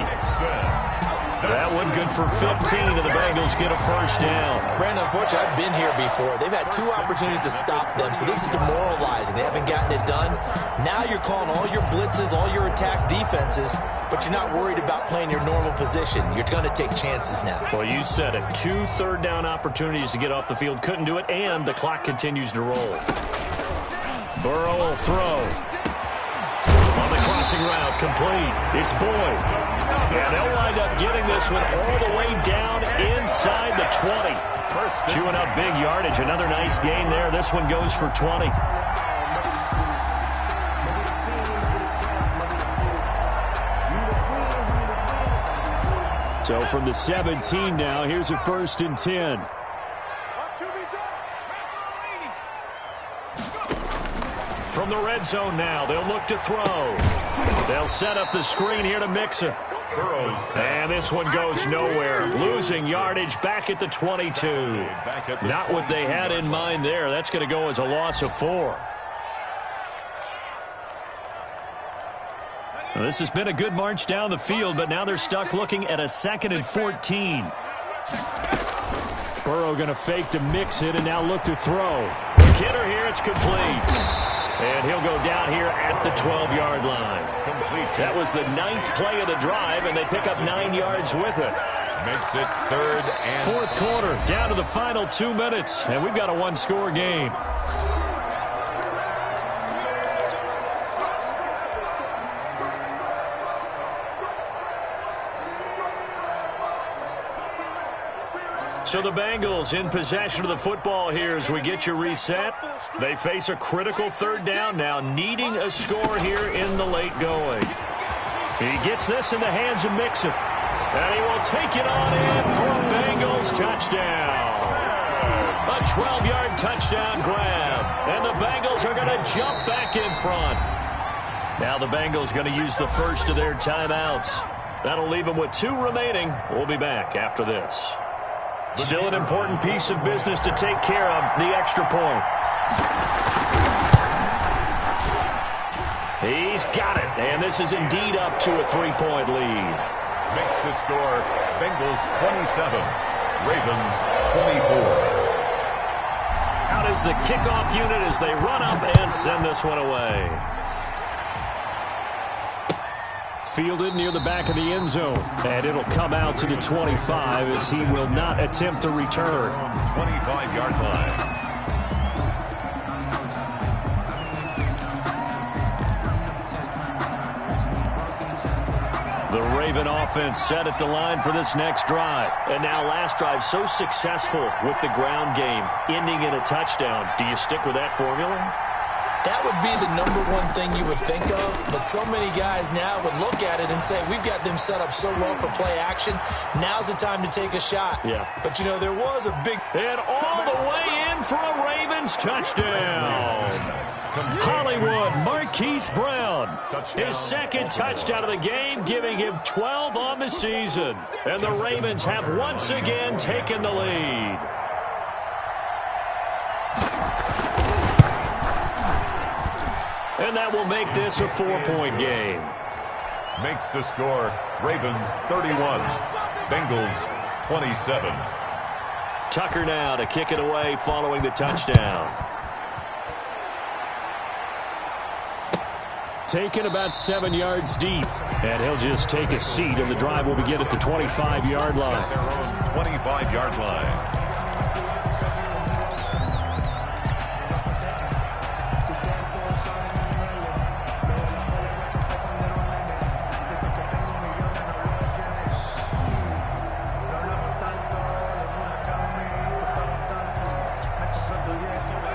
That one good for 15, and the Bengals get a first down. Brandon, unfortunately, I've been here before. They've had 2 opportunities to stop them, so this is demoralizing. They haven't gotten it done. Now you're calling all your blitzes, all your attack defenses, but you're not worried about playing your normal position. You're going to take chances now. Well, you said it. 2 third-down opportunities to get off the field. Couldn't do it, and the clock continues to roll. Burrow will throw. On the crossing route, complete. It's Boyd. And they'll wind up getting this one all the way down inside the 20. Chewing up big yardage. Another nice gain there. This one goes for 20. So from the 17 now, here's a 1st and 10. From the red zone now, they'll look to throw. They'll set up the screen here to Mixon. And this one goes nowhere. Losing yardage back at the 22. Not what they had in mind there. That's going to go as a loss of 4. Well, this has been a good march down the field, but now they're stuck looking at a 2nd and 14. Burrow going to fake to mix it and now look to throw. The kidder here, it's complete. And he'll go down here at the 12-yard line. That was the 9th play of the drive, and they pick up 9 yards with it. Makes it 3rd and 4th quarter, down to the final 2 minutes, and we've got a 1-score game. So the Bengals in possession of the football here as we get you reset. They face a critical 3rd down now, needing a score here in the late going. He gets this in the hands of Mixon. And he will take it on in for a Bengals touchdown. A 12-yard touchdown grab. And the Bengals are going to jump back in front. Now the Bengals going to use the first of their timeouts. That'll leave them with 2 remaining. We'll be back after this. Still an important piece of business to take care of, the extra point. He's got it, and this is indeed up to a 3-point lead. Makes the score Bengals 27, Ravens 24. Out is the kickoff unit as they run up and send this one away. Fielded near the back of the end zone. And it'll come out to the 25 as he will not attempt to return. 25-yard line. The Raven offense set at the line for this next drive. And now last drive so successful with the ground game, ending in a touchdown. Do you stick with that formula? That would be the #1 thing you would think of, but so many guys now would look at it and say, we've got them set up so well for play action. Now's the time to take a shot. Yeah. But, you know, there was a big... And all the way in for a Ravens touchdown. Hollywood Marquise Brown. His 2nd touchdown of the game, giving him 12 on the season. And the Ravens have once again taken the lead. And that will make this a 4-point game. Makes the score Ravens 31, Bengals 27. Tucker now to kick it away following the touchdown. Taken about 7 yards deep. And he'll just take a seat, and the drive will begin at the 25-yard line. At their own 25-yard line.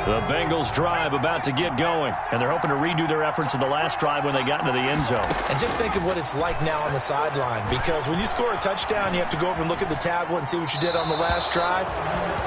The Bengals drive about to get going, and they're hoping to redo their efforts in the last drive when they got into the end zone. And just think of what it's like now on the sideline, because when you score a touchdown, you have to go over and look at the tablet and see what you did on the last drive.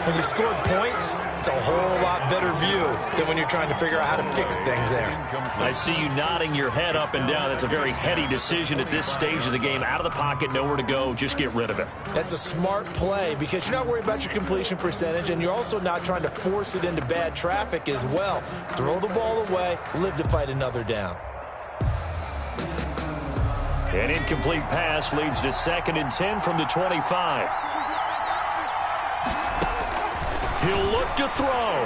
When you scored points, it's a whole lot better view than when you're trying to figure out how to fix things there. I see you nodding your head up and down. That's a very heady decision at this stage of the game. Out of the pocket, nowhere to go, just get rid of it. That's a smart play because you're not worried about your completion percentage, and you're also not trying to force it into bad traffic as well. Throw the ball away, live to fight another down. An incomplete pass leads to 2nd and 10 from the 25. He'll look to throw.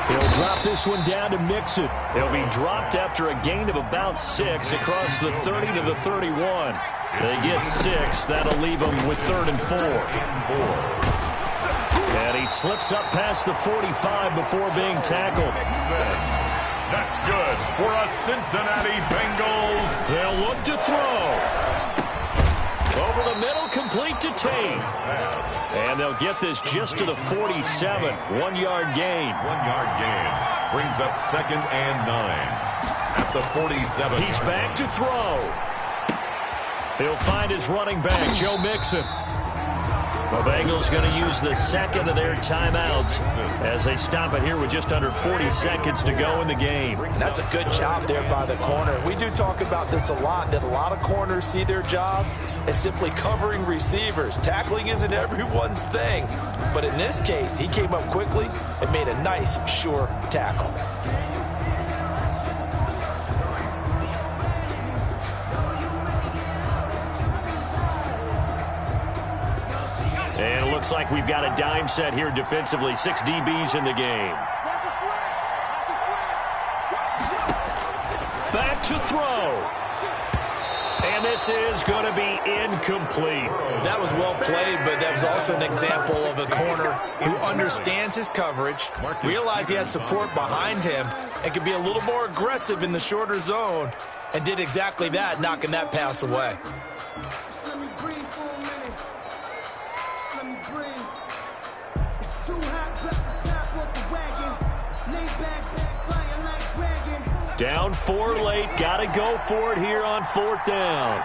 He'll drop this one down to Mixon. He'll be dropped after a gain of about 6 across the 30 to the 31. They get 6. That'll leave them with 3rd and 4. And he slips up past the 45 before being tackled. That's good for a Cincinnati Bengals. They'll look to throw. Over the middle, complete to Tate. And they'll get this just to the 47. 1-yard gain. 1-yard gain. Brings up 2nd and 9. At the 47. He's back to throw. He'll find his running back, Joe Mixon. The Bengals going to use the 2nd of their timeouts as they stop it here with just under 40 seconds to go in the game. That's a good job there by the corner. We do talk about this a lot, that a lot of corners see their job as simply covering receivers. Tackling isn't everyone's thing. But in this case, he came up quickly and made a nice, sure tackle. And it looks like we've got a dime set here defensively. 6 DBs in the game. Back to throw. And this is going to be incomplete. That was well played, but that was also an example of a corner who understands his coverage, realized he had support behind him, and could be a little more aggressive in the shorter zone, and did exactly that, knocking that pass away. Down 4 late. Got to go for it here on 4th down.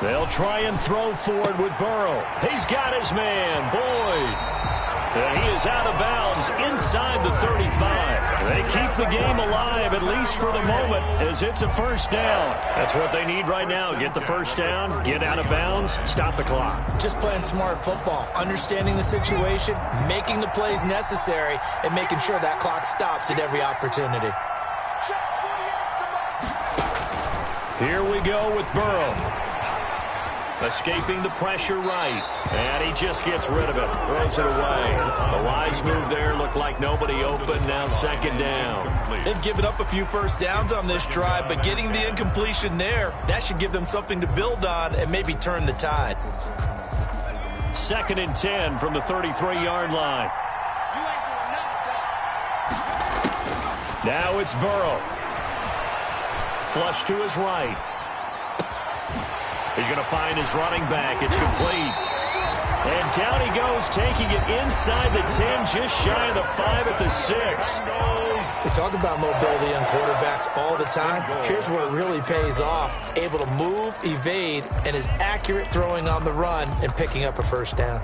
They'll try and throw forward with Burrow. He's got his man, Boyd. And he is out of bounds inside the 35. They keep the game alive, at least for the moment, as it's a 1st down. That's what they need right now. Get the 1st down, get out of bounds, stop the clock. Just playing smart football, understanding the situation, making the plays necessary, and making sure that clock stops at every opportunity. Here we go with Burrow. Escaping the pressure right. And he just gets rid of it. Throws it away. The wise move there. Looked like nobody open. Now 2nd down. They've given up a few 1st downs on this drive, but getting the incompletion there, that should give them something to build on and maybe turn the tide. 2nd and 10 from the 33-yard line. Now it's Burrow. Flush to his right. He's going to find his running back. It's complete. And down he goes, taking it inside the 10, just shy of the 5 at the 6. We talk about mobility on quarterbacks all the time. Here's where it really pays off. Able to move, evade, and is accurate throwing on the run and picking up a 1st down.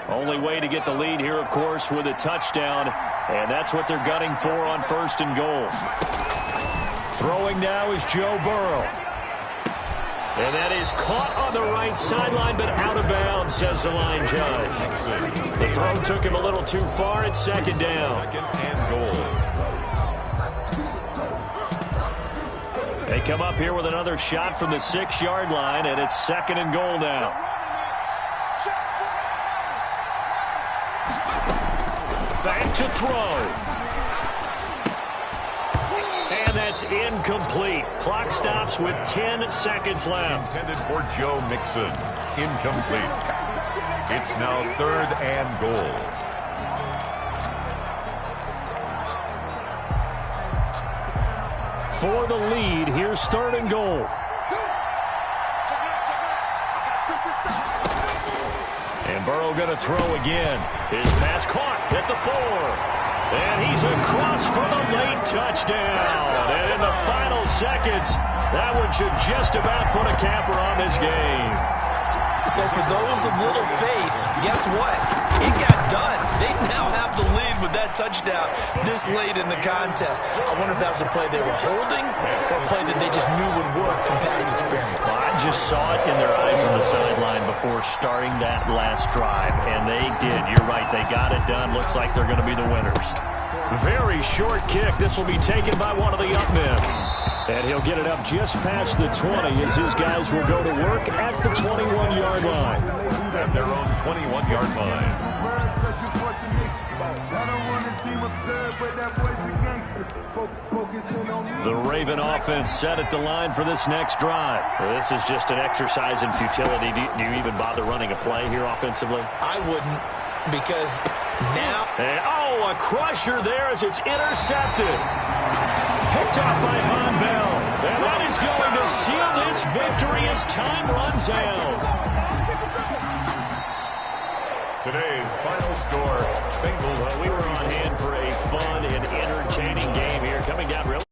Only way to get the lead here, of course, with a touchdown. And that's what they're gunning for on 1st and goal. Throwing now is Joe Burrow. And that is caught on the right sideline, but out of bounds, says the line judge. The throw took him a little too far. It's 2nd down. 2nd and goal. They come up here with another shot from the 6-yard line, and it's 2nd and goal now. Back to throw. And that's incomplete. Clock stops with 10 seconds left. Intended for Joe Mixon. Incomplete. It's now 3rd and goal. for the lead. Here's 3rd and goal. And Burrow going to throw again. His pass caught at the 4. And he's across for the late touchdown. And in the final seconds, that one should just about put a capper on this game. So for those of little faith, guess what? It got done. They now have the lead with that touchdown this late in the contest. I wonder if that was a play they were holding or a play that they just knew would work from past experience. Well, I just saw it in their eyes on the sideline before starting that last drive, and they did. You're right. They got it done. Looks like they're going to be the winners. Very short kick. This will be taken by one of the up men. And he'll get it up just past the 20 as his guys will go to work at the 21-yard line. At their own 21-yard line. The Raven offense set at the line for this next drive. Well, this is just an exercise in futility. Do you even bother running a play here offensively? I wouldn't, because now... And, a crusher there as it's intercepted. Picked up by Von Bell. And that is going to seal this victory as time runs out. Today's final score, Bengals. Well, we were on hand for a fun and entertaining game here. Coming down real